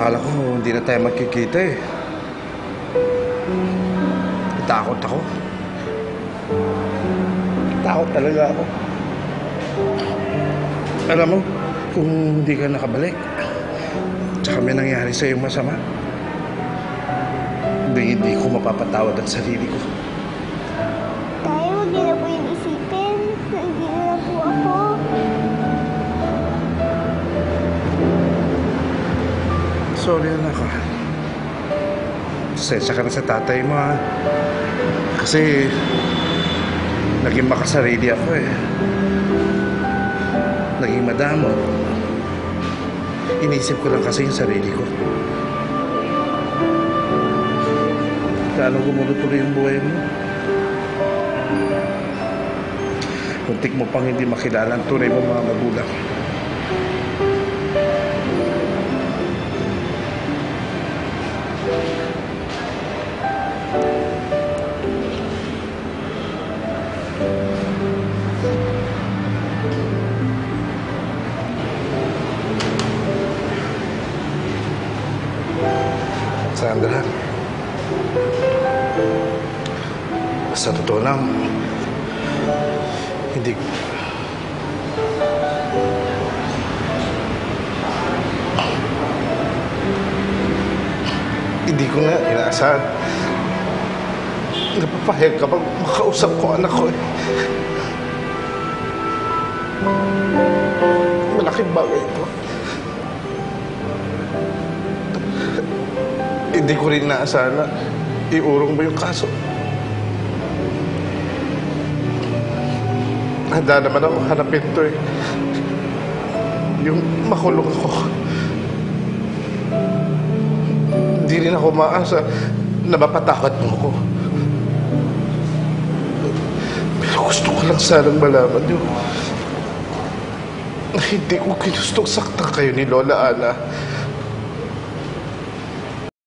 Akala ko hindi na tayo magkikita eh. Takot ako. Takot talaga ako. Alam mo, kung hindi ka nakabalik, tsaka may nangyari sa'yo masama, hindi ko mapapatawad ang sarili ko. Tayo, huwag niyo na po yung isipin. Nandito na po ako. Sorry, anak ka. Sensya ka na sa tatay mo, ha? Kasi naging makasarili ako eh. Naging madamo. Inisip ko lang kasi yung sarili ko. Lalo gumulo-tuloy yung buhay mo. Muntik mo pang hindi makilala ang tunay mo mga magulang. Sandra, sa totoo lang, hindi ko na inaasahan. Napapahayag ka pag makausap ko anak ko eh. Malaking bagay ito. Hindi ko rin naasahan na iurong mo yung kaso. Handa naman ako hanapin to eh. Yung makulong ako. Hindi rin ako maasa na mapatawad mo ako. Pero gusto ko lang sanang malaman yun na hindi ko ginustong saktan kayo ni Lola Ana.